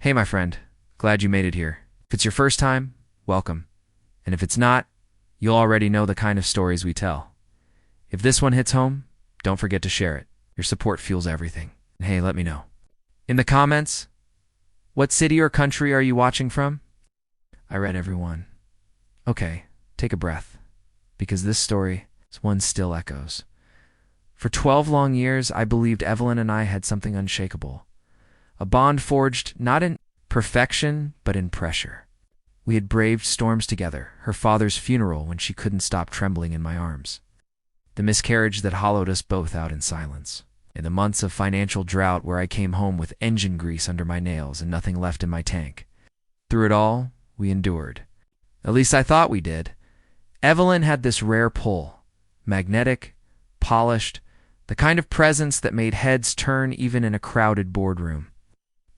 Hey, my friend. Glad you made it here. If it's your first time, welcome. And if it's not, you'll already know the kind of stories we tell. If this one hits home, don't forget to share it. Your support fuels everything. And hey, let me know. In the comments, what city or country are you watching from? I read everyone. Okay, take a breath. Because this story is one still echoes. For 12 long years, I believed Evelyn and I had something unshakable. A bond forged not in perfection, but in pressure. We had braved storms together, her father's funeral when she couldn't stop trembling in my arms, the miscarriage that hollowed us both out in silence, and the months of financial drought where I came home with engine grease under my nails and nothing left in my tank. Through it all, we endured. At least I thought we did. Evelyn had this rare pull, magnetic, polished, the kind of presence that made heads turn even in a crowded boardroom.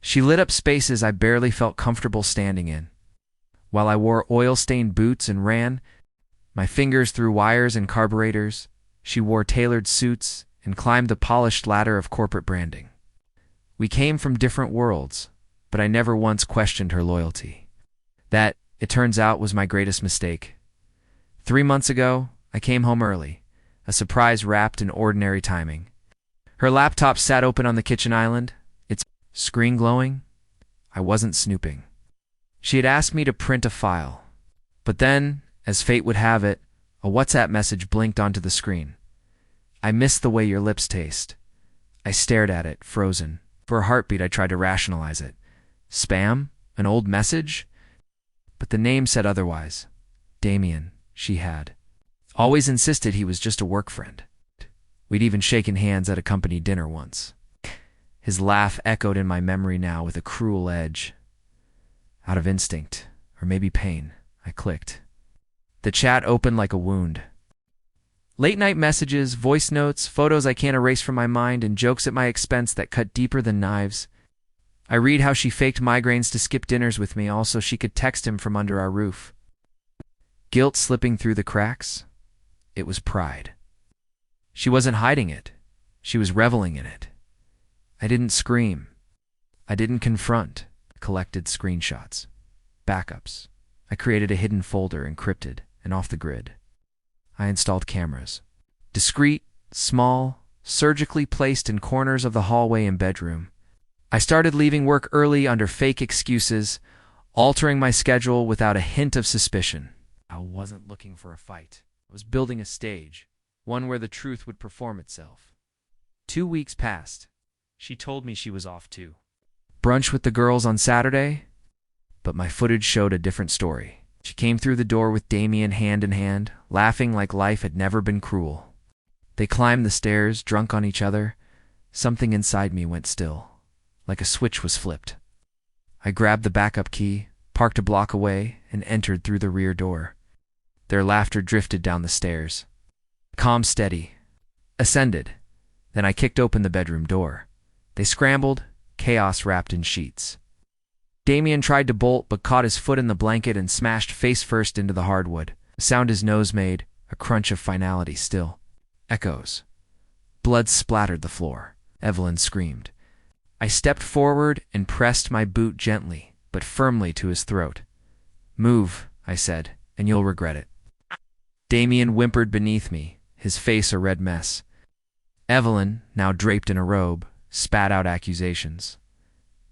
She lit up spaces I barely felt comfortable standing in. While I wore oil-stained boots and ran my fingers through wires and carburetors, she wore tailored suits and climbed the polished ladder of corporate branding. We came from different worlds, but I never once questioned her loyalty. That, it turns out, was my greatest mistake. 3 months ago, I came home early, a surprise wrapped in ordinary timing. Her laptop sat open on the kitchen island, its screen glowing. I wasn't snooping. She had asked me to print a file. But then, as fate would have it, a WhatsApp message blinked onto the screen. I missed the way your lips taste. I stared at it, frozen. For a heartbeat, I tried to rationalize it. Spam? An old message? But the name said otherwise. Damien, she had. Always insisted he was just a work friend. We'd even shaken hands at a company dinner once. His laugh echoed in my memory now with a cruel edge. Out of instinct, or maybe pain, I clicked. The chat opened like a wound. Late-night messages, voice notes, photos I can't erase from my mind, and jokes at my expense that cut deeper than knives. I read how she faked migraines to skip dinners with me, all so she could text him from under our roof. Guilt slipping through the cracks? It was pride. She wasn't hiding it. She was reveling in it. I didn't scream. I didn't confront. Collected screenshots. Backups. I created a hidden folder, encrypted and off the grid. I installed cameras. Discreet, small, surgically placed in corners of the hallway and bedroom. I started leaving work early under fake excuses, altering my schedule without a hint of suspicion. I wasn't looking for a fight. I was building a stage, one where the truth would perform itself. 2 weeks passed. She told me she was off too. Brunch with the girls on Saturday? But my footage showed a different story. She came through the door with Damien hand in hand, laughing like life had never been cruel. They climbed the stairs, drunk on each other. Something inside me went still, like a switch was flipped. I grabbed the backup key, parked a block away, and entered through the rear door. Their laughter drifted down the stairs. Calm steady. Ascended. Then I kicked open the bedroom door. They scrambled, chaos wrapped in sheets. Damien tried to bolt but caught his foot in the blanket and smashed face first into the hardwood. A sound his nose made, a crunch of finality still. Echoes. Blood splattered the floor. Evelyn screamed. I stepped forward and pressed my boot gently, but firmly to his throat. Move, I said, and you'll regret it. Damien whimpered beneath me, his face a red mess. Evelyn, now draped in a robe, spat out accusations.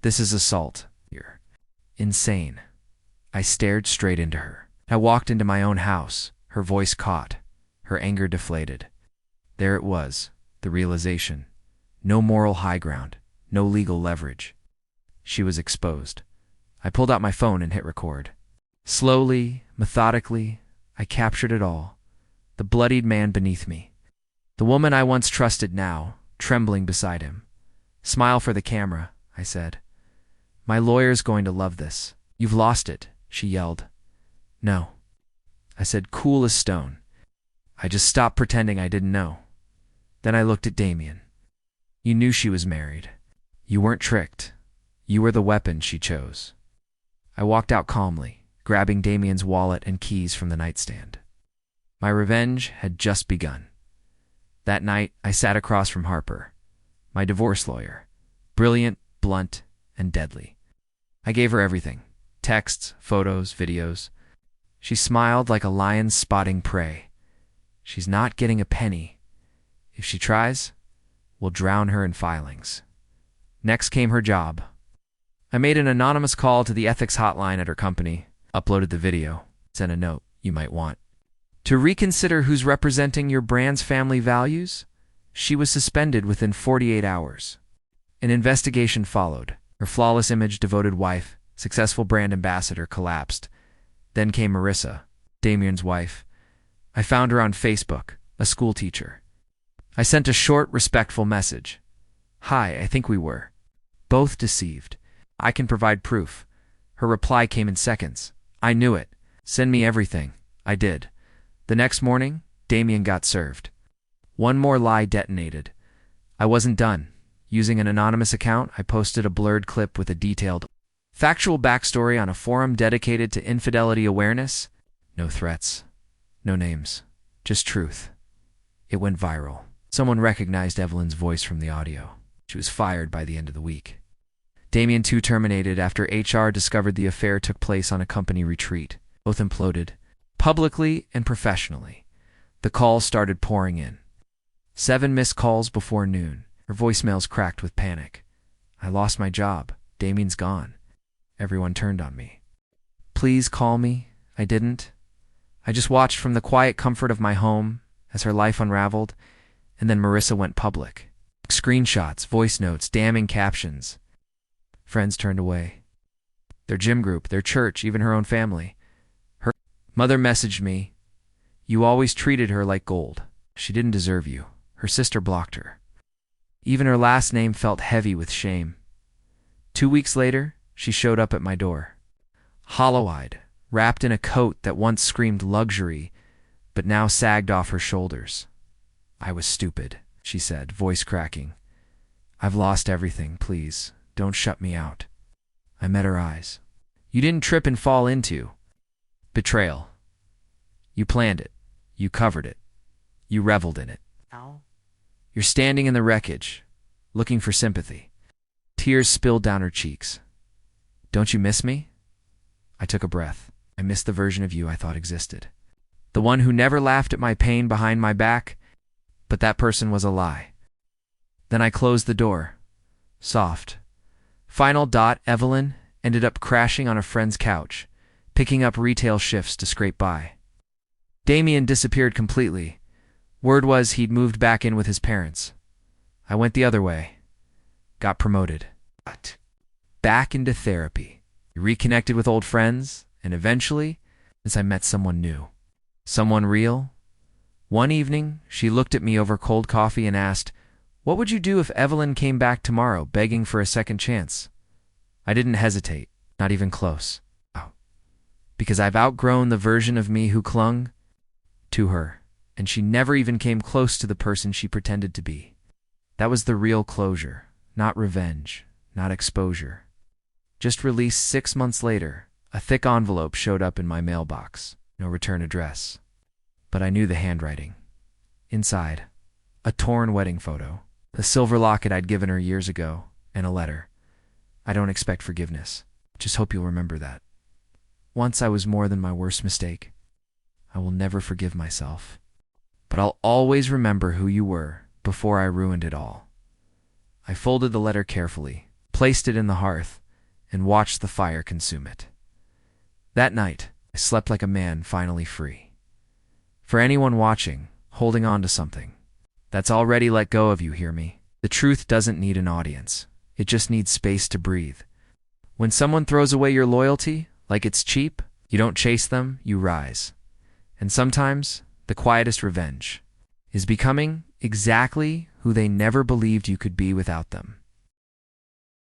This is assault. You're insane. I stared straight into her. I walked into my own house, her voice caught, her anger deflated. There it was, the realization. No moral high ground, no legal leverage. She was exposed. I pulled out my phone and hit record. Slowly, methodically, I captured it all. The bloodied man beneath me. The woman I once trusted now, trembling beside him. Smile for the camera, I said. My lawyer's going to love this. You've lost it, she yelled. No. I said, cool as stone. I just stopped pretending I didn't know. Then I looked at Damien. You knew she was married. You weren't tricked. You were the weapon she chose. I walked out calmly, grabbing Damien's wallet and keys from the nightstand. My revenge had just begun. That night, I sat across from Harper, my divorce lawyer, brilliant, blunt, and deadly. I gave her everything: texts, photos, videos. She smiled like a lion spotting prey. She's not getting a penny. If she tries, we'll drown her in filings. Next came her job. I made an anonymous call to the ethics hotline at her company, uploaded the video, sent a note you might want to reconsider who's representing your brand's family values. She was suspended within 48 hours. An investigation followed. Her flawless image, devoted wife, successful brand ambassador collapsed. Then came Marissa, Damien's wife. I found her on Facebook, a school teacher. I sent a short, respectful message. Hi, I think we were both deceived. I can provide proof. Her reply came in seconds. I knew it. Send me everything. I did. The next morning, Damien got served. One more lie detonated. I wasn't done. Using an anonymous account, I posted a blurred clip with a detailed, factual backstory on a forum dedicated to infidelity awareness. No threats. No names. Just truth. It went viral. Someone recognized Evelyn's voice from the audio. She was fired by the end of the week. Damien too terminated after HR discovered the affair took place on a company retreat. Both imploded, publicly and professionally. The calls started pouring in. 7 missed calls before noon. Her voicemails cracked with panic. I lost my job. Damien's gone. Everyone turned on me. Please call me. I didn't. I just watched from the quiet comfort of my home as her life unraveled, and then Marissa went public. Screenshots, voice notes, damning captions. Friends turned away. Their gym group, their church, even her own family. Her mother messaged me, "You always treated her like gold. She didn't deserve you." Her sister blocked her. Even her last name felt heavy with shame. 2 weeks later, she showed up at my door. Hollow-eyed, wrapped in a coat that once screamed luxury, but now sagged off her shoulders. "I was stupid," she said, voice cracking. "I've lost everything. Please, don't shut me out." I met her eyes. "You didn't trip and fall into betrayal. You planned it. You covered it. You reveled in it. Ow. You're standing in the wreckage, looking for sympathy." Tears spilled down her cheeks. "Don't you miss me?" I took a breath. I missed the version of you I thought existed. The one who never laughed at my pain behind my back, but that person was a lie. Then I closed the door. Soft. Final dot, Evelyn ended up crashing on a friend's couch, picking up retail shifts to scrape by. Damien disappeared completely. Word was he'd moved back in with his parents. I went the other way. Got promoted. Back into therapy. Reconnected with old friends, and eventually, as I met someone new. Someone real. One evening, she looked at me over cold coffee and asked, "What would you do if Evelyn came back tomorrow begging for a second chance?" I didn't hesitate, not even close. Oh. Because I've outgrown the version of me who clung to her, and she never even came close to the person she pretended to be. That was the real closure, not revenge, not exposure. Just released 6 months later, a thick envelope showed up in my mailbox. No return address. But I knew the handwriting. Inside, a torn wedding photo, the silver locket I'd given her years ago, and a letter. "I don't expect forgiveness. Just hope you'll remember that. Once I was more than my worst mistake. I will never forgive myself. But I'll always remember who you were before I ruined it all." I folded the letter carefully, placed it in the hearth, and watched the fire consume it. That night, I slept like a man finally free. For anyone watching, holding on to something that's already let go of you, hear me. The truth doesn't need an audience. It just needs space to breathe. When someone throws away your loyalty, like it's cheap, you don't chase them, you rise. And sometimes, the quietest revenge is becoming exactly who they never believed you could be without them.